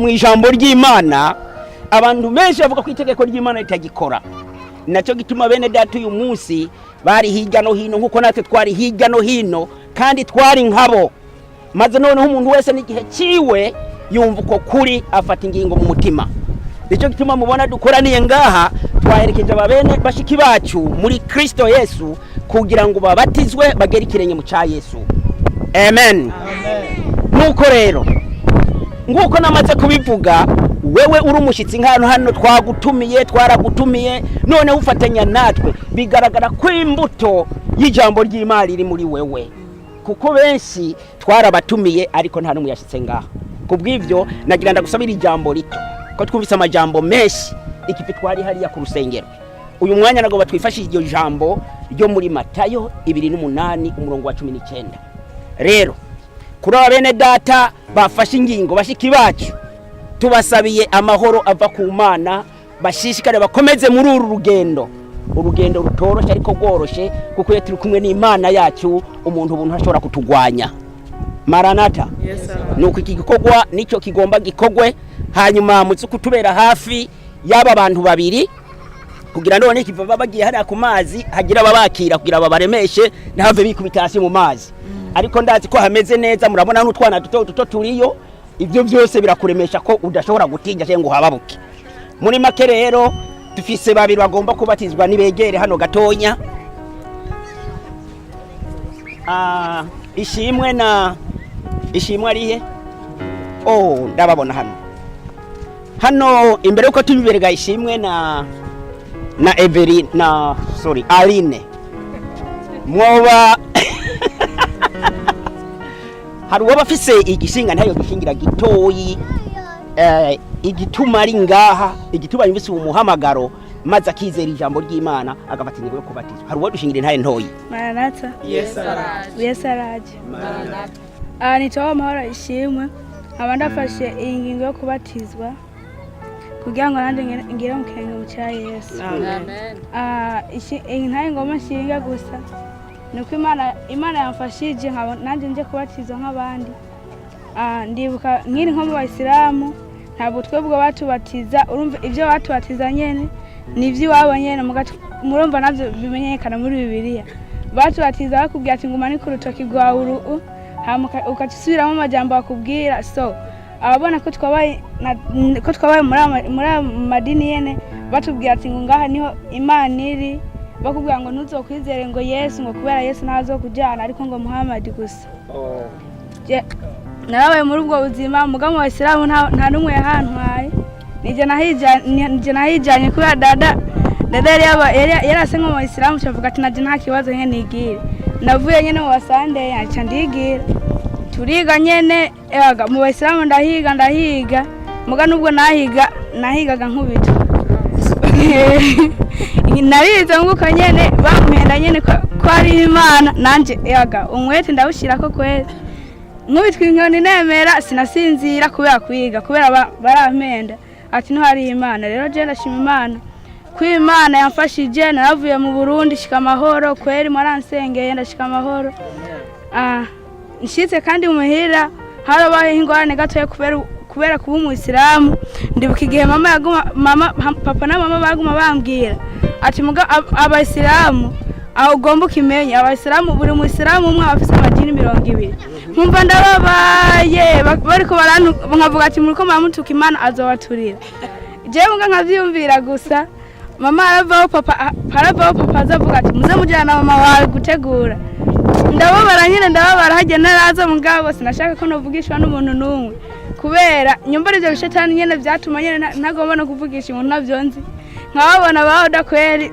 mu ijambo ry'Imana abantu benshi bavuga ko itegeko ry'Imana litagikora. Nacyo gituma bene data uyu munsi bari hirya no hino nkuko natwe twari hirya no hino kandi twari nkabo, maze noneho umuntu wese n'igihe ciwe yumva uko kuri afata ingingo mu mutima. Nicyo gituma mubona dukoraniye ngaha, twaherekeje ababene bashiki bacu muri Kristo Yesu kugira ngo babatizwe bagere ikirenge mu ca Yesu. Amen. Nuko rero nguko namaze kubivuga, wewe uri umushitsi nk'ahantu hano twaragutumiye none ufatanya natwe, bigaragara ko imbuto y'ijambo ry'Imana iri muri wewe, kuko benshi twarabatumiye ariko nta numwe yashitse ngaha. Kubw'ivyo nagira ndagusabira ijambo rito ko twumvise amajambo menshi ikipi twari hariya ku rusengero. Uyu mwanya nago batwifashije iryo jambo ryo muri Matayo 2:8 umurongo wa 19. Rero kuri abene data bafashe ingingo bashiki bacu, tubasabiye amahoro ava ku Mana, bashishikare bakomeze muri uru rugendo rutoroshe ariko rworoshe, kuko iyo turi kumwe n'Imana yacu umuntu ubuntu ashobora kutugwanya. Maranata. Yes sir. Nuko iki gikorwa nicyo kigomba gikogwe, hanyuma muzi kutubera hafi y'aba bantu babiri kugira none kiva bagiye hariya ku mazi hagira babakira kugira babaremeshe ntave bikubita hasi mu mazi. Ariko ndazi ko hameze neza, murabona n'utwana duto turiyo, ibyo byose birakuremesha ko udashobora gutinja cyangwa uhababuke. Muri make rero dufise babiri bagomba kubatizwa, nibegere hano gatonya. Ishimwe arihe? Oh, ndababona hano imbere uko tubiberega Ishimwe na Evelyn Aline. Mwoba hari uwo bafise igishinga ntayo gishingira gitoyi, igituma ari ngaha, igituma yumvise umuhamagaro maze akizera ijambo ry'Imana agafata ingingo yo kubatizwa. Hari uwo dushingira ntaye ntoyi. Maranatha. Yes araje. Maranatha. Nitoa amahoro Ishimwe, abandafashe ingingo yo kubatizwa kugira ngo nande ngira mukenge mu cya Yesu. Amen. Ntaye ngoma nshinga gusa nuko Imana yamfashije nanje nje kubatizwa nk'abandi. Ndibuka nkiri nko mu Bayisilamu ntabwo twebwe batubatiza, urumva ibyo batubatiza nyene nivyo wabo nyene murumva navyo bimenyekana muri Bibiliya. Batubatiza bakubwira ati ngumane ku rutoki rwa uru ukatisubiramo amajambo bakubwira. So ababona ko twabaye muri madini yene batubwira ati ngaha niho Imana iri, bakubwira ngo ntuzokwizere ngo Yesu, ngo kubera Yesu nazo kujana ariko ngo Muhammad gusa. Narabaye muri ubwo buzima mugamo wa Islam nta numwe yahantwaye. Nije nahijanye kubera dada yarase nko mu Islam cyavuga ati naje nta kibazo nyene nigire. Navuye nyene mu Sunday yaca ndigira. Turiga nyene mu Islam ndahiga muga nubwo nahigaga nkubito. Narize nguka nyene bampenda nyene ko ari Imana, nanje umwete ndawushira ko kwezi nkubitwa inkoni nemera sinasinzira kubera kwiga, kubera barampenda ati no hari Imana. Rero je ndashima Imana ko Imana yamfashije, naravuye mu Burundi shika amahoro, kweri mwaransengeye ndashika amahoro. Nshitse kandi umuhira harabaye ingorane gato kubera kuba umuyisilamu. Ndibuka igihe papa na mama baguma bambwira ati muga abayisilamu aho ugomba ukimenya, abayisilamu buri muyisilamu umwe afise amajini 200. Nkumva ndababaye bariko nkavuga ati muriko muramutuka Imana azobaturira. Jewe muga nkavyumvira gusa, mama aravaho papa azavuga ati muze mujana na mama wawe gutegura. Ndababara hajya naraza mugabo sinashaka ko novugishwa n'umuntu numwe, kubera nyumbara ivyo bishetani nyene vyatuma nyene ntagomba no kuvugisha umuntu navyonzi nkababona baho dakweri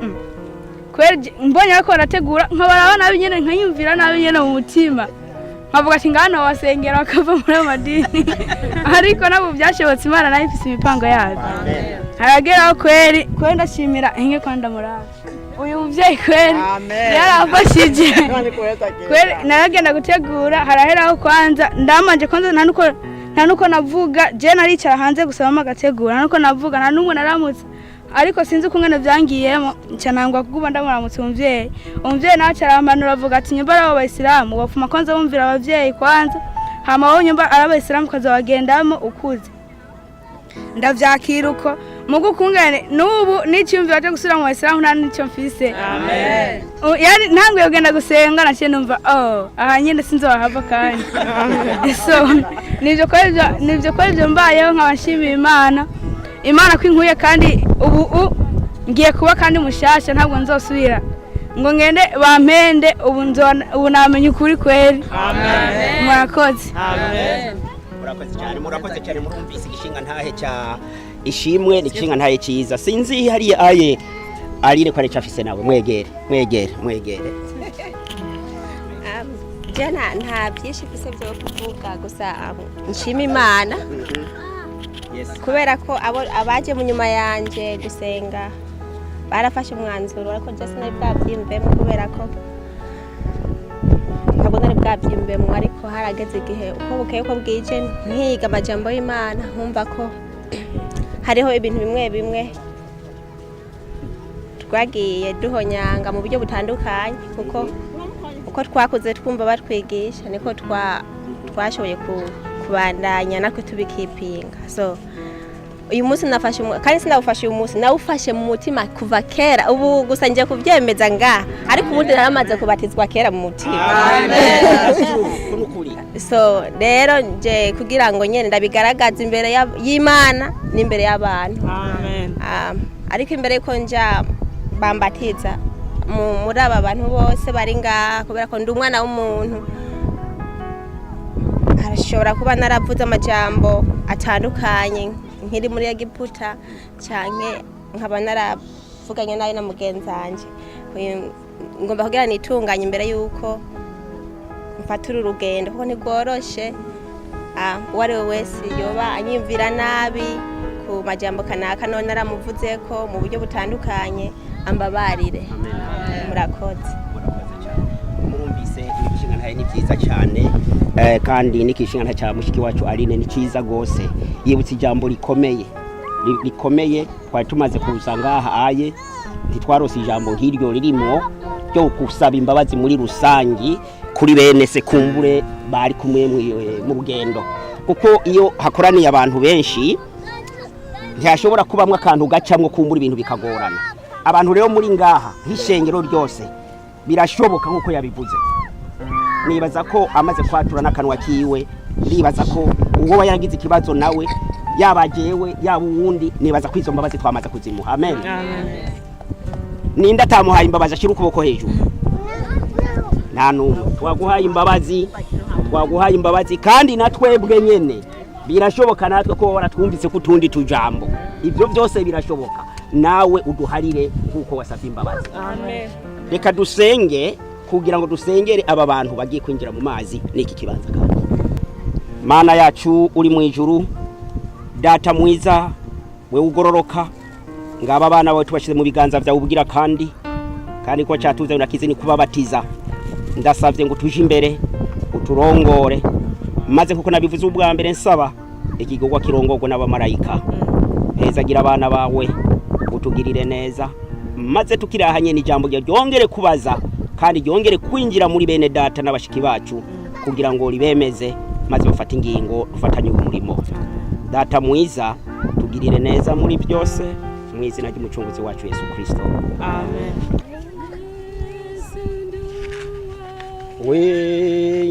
kweri mbonye ko barategura nkabara nabi nyene nkayumvira nabi nyene mu mutima nkavuga ati ngano wasengera bakava muri amadini ariko nabo byashobotse Imana nayo ifise imipango yayo harageraho kweri ndashimira inge kwanda murara uyu muvyeyi kweri yarafashije kweri naragenda gutegura haraheraho kwanza ndamanje kwanza ntanuko navuga je naricara hanze gusaba agategura ntanuko navuga nta numwe naramutse ariko sinzi ukungene byangiyemo cyanangwa kuguba ndamuramutse umuvyeyi nawe cyarampanura avuga ati nyumva ari abayisilamu bafuma kwanza bumvira abavyeyi kwanza hama wowe nyumva ari abayisilamu kazabagendamo ukuze ndavyakira uko mugu kungane nubu n'icyumvira cyo gusura mu bayisilamu nta nicyo mfise amen yani ntangwe yogenda gusenga naciye numva aha nyine sinzobahava kandi so nivyo kwevyo mbayeho nkabashimira Imana kwinkuye kandi ubu ngiye kuba kandi mushasha ntabwo nzosubira ngo ngende bampende ubu namenye ukuri kweri amen murakoze amen murakoze cyane murumvise igishinga ntahe cya ishimwe n'igishinga ntahe cyiza sinzi hariye aye arire kware cyafise nawe mwegere jana nta byinshi bise byo kuvuga gusa nshima Imana kubera ko abaje mu nyuma yanje gusenga barafashe umwanzuro ariko je sinari bwabyimvemo kubera ko ntabwo nari bwabyimvemo ariko harageze igihe uko bukeye ko bwije nkiga amajambo y'Imana nkumva ko hariho ibintu bimwe twagiye duhonyanga mu buryo butandukanye kuko uko twakuze twumva batwigisha niko twashoboye kubandanya natwe tubikipinga so uyu munsi nafashe kandi sinawufashe uyu munsi nawufashe mu mutima kuva kera ubu gusa ngiye kubyemeza nga ariko ubundi naramaze kubatizwa kera mu mutima so rero nje kugira ngo nyene ndabigaragaza imbere y'Imana n'imbere y'abantu amen ariko imbere yuko nja bambatiza muri aba bantu bose bari nga kubera ko ndi umwana w'umuntu arashobora kuba naravuze amajambo atandukanye nkiri muri Egiputa cyane nkaba naravuganye nayo na mugenzanje ngomba kugira nitunganye imbere yuko mfatura urugendo kuko ntigoroshe uwari we wese yoba anyimvira nabi ku majambo kanaka none naramuvuze ko mu buryo butandukanye ambabarire murakoze murumvise igishinga ntaye ni byiza cyane kandi n'ikishinga cya mushiki wacu Aline ni cyiza gose yibutse ijambo rikomeye twari tumaze kurusangaha aye ntitwarose ijambo nk'iryo ririmo ryo gusaba imbabazi muri rusangi kuri bene se kumbure bari kumwe mu rugendo kuko iyo hakoraniye abantu benshi ntiyashobora kubamwe akantu gacamwe kumbura ibintu bikagorana abantu rero muri ngaha nk'ishengero ryose birashoboka nkuko yabivuze nibaza ko amaze kwatura n'akanwa kiwe nibaza ko uwo yaragize ikibazo nawe yabajewe yaba uwundi nibaza ko izo mbabazi twamaze kuzimuha amen ninda tamuhaye imbabazi ashira ukuboko hejuru nta numwe twaguhaye imbabazi kandi natwebwe nyene birashoboka natwe ko waratwumvise kutundi tujambo ibyo byose birashoboka nawe uduharire kuko wasabye imbabazi amen reka dusenge kugira ngo dusengere aba bantu bagiye kwinjira mu mazi n'iki kibanza kandi Mana yacu uri mu ijuru data mwiza we ugororoka ngaba abana bawe tubashize mu biganza byawe ubugira kandi ko cyatuze unakize ni kubabatiza ndasavye ngo tuje imbere uturongore maze kuko nabivuze ubwa mbere nsaba ikigogwa kirongorwa n'abamarayika hezagira abana bawe utugirire neza maze tukirahanye n'ijambo ryongere kubaza kandi ryongere kwinjira muri bene data n'abashiki bacu kugira ngo ribemeze maze bafate ingingo dufatanye umurimo data mwiza tugirire neza muri byose mu izina ry'umucunguzi wacu Yesu Kristo amen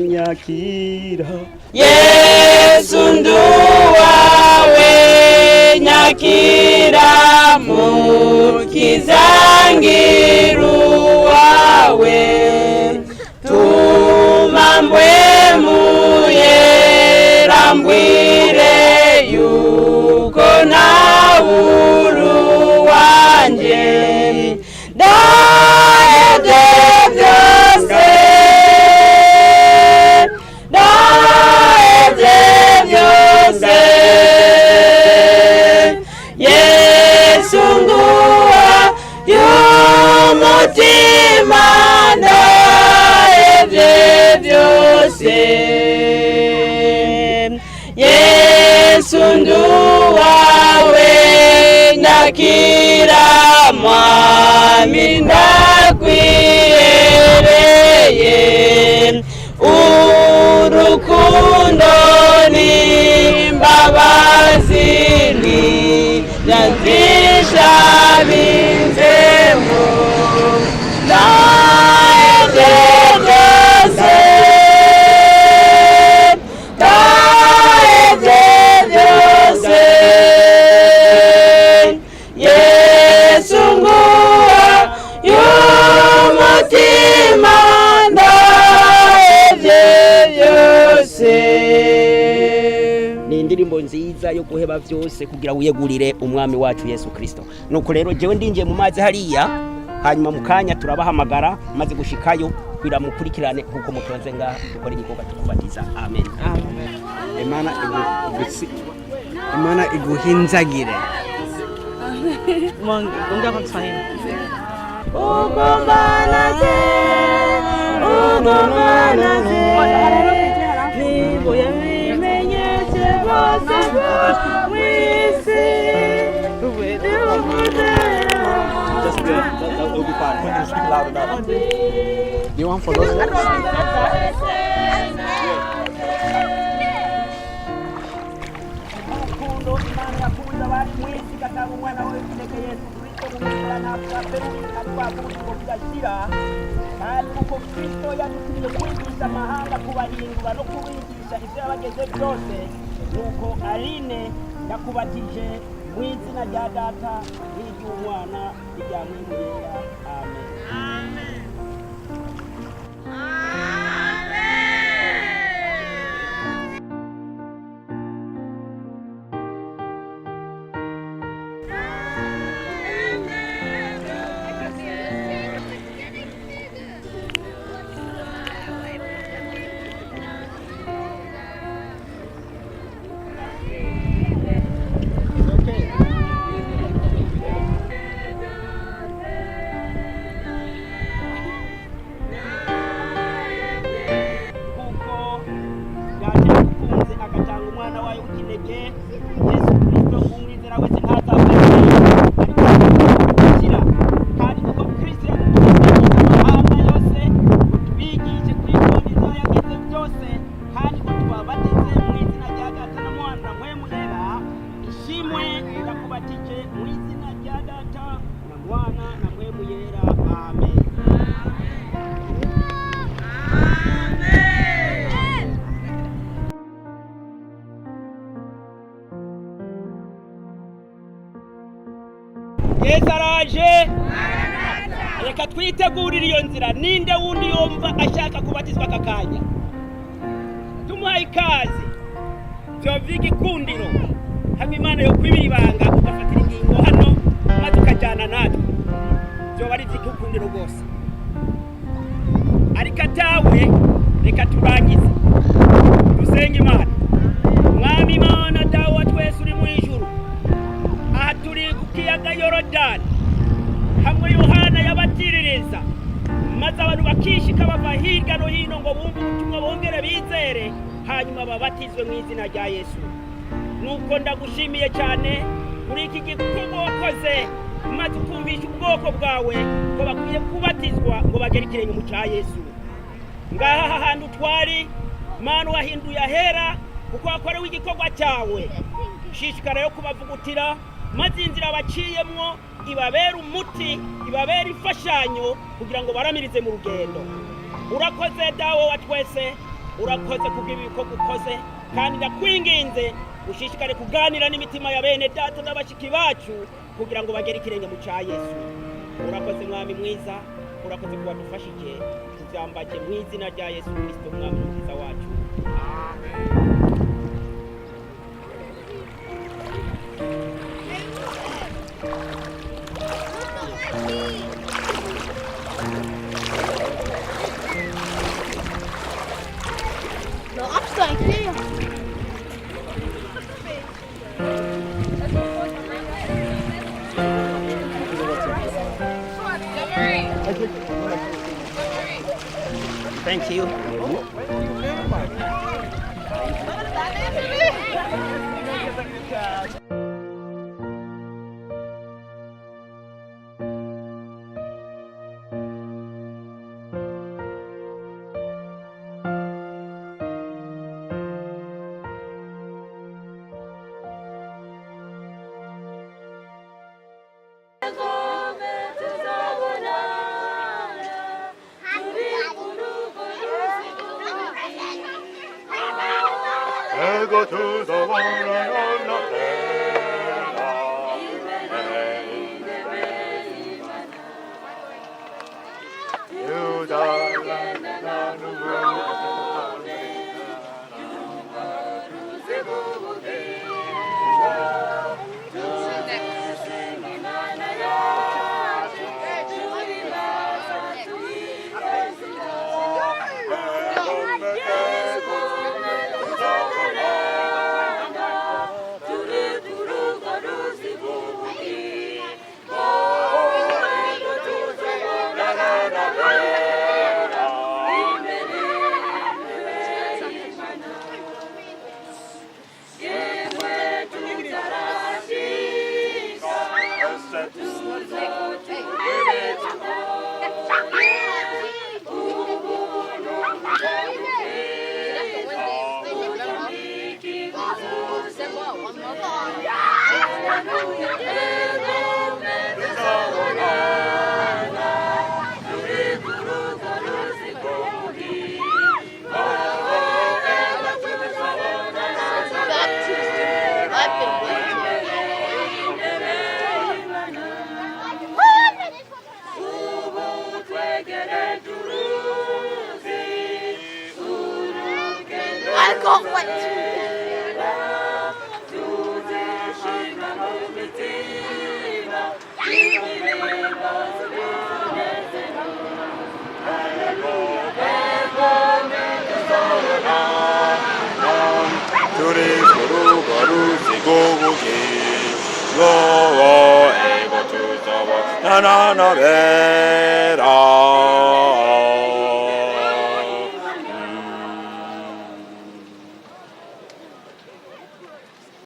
wenyakira Yesu nduwawe nyakira mukizangiru wawe tumambwe muyerambwire yuko na uru wanje byose Yesu nduwawe ndakira mwami ndakwiyereye urukundo n'imbabazi ntibyazisha binzemo ndaheze byose ndaheze byose Yesu nguwa y'umutima ndaheze byose. Ni indirimbo nziza yo guheba byose kugira wiyegurire umwami wacu Yesu Kristo. Nuko rero jewe ndinjiye mu mazi hariya, hanyuma mukanya turabahamagara maze gushikayo kwira mukurikirane kuko mutonze nga gukora igikorwa tukubatiza. Amen. Imana iguhinzagire. Ongea kwa Kiswahili. It'll be fine. When you speak loud enough. You want for those ones? Nuko Aline yakubatije mu izina rya Data n'iry'Umwana n'irya Mwuka Wera. Amen. Amen. Yesu araje. Reka twitegurire iyo nzira. Ninde wundi yumva ashaka kubatizwa kakanya? Tumuhaye ikaze. Byovye igikundiro. Hamwe Imana yo kwibibanga ugafatira ingingo hano maze ukajyana natwe. Byo bari igikundiro rwose. Ariko atawe reka turangize. Dusenge Imana. Mwami Imana dawa twese uri mu ijuru. Aha turi ku kiyaga Yorodani. Hamwe Yohana yabatiririza. Maze abantu bakishika bava hirya no hino ngo bumve ubutumwa bongere bizere hanyuma babatizwe mu izina rya Yesu. Nuko ndagushimiye cyane kuri iki gikorwa wakoze maze ukumvisha ubwoko bwawe ko bakwiye kubatizwa ngo bagere ikirenge mu cya Yesu. Ngaha hantu twari Mana wahinduye ahera kuko wakorewe igikorwa cyawe. Shishikara yo kubavugutira maze inzira baciyemwo ibabera umuti, ibabera ifashanyo kugira ngo baramirize mu rugendo. Urakoze dawe wa twese, urakoze kubw'ibi bikorwa ukoze, kandi ndakwinginze ushishikare kuganira n'imitima ya bene data n'abashiki bacu kugira ngo bagere ikirenge mu cya Yesu. Urakoze mwami mwiza, urakoze kuba dufashije, tubyambaje mu izina rya Yesu Kristo mwami mwiza wacu. Amen. No afstand, hier. Thank you. Ego to the one on the you I can't wait. Na na na vera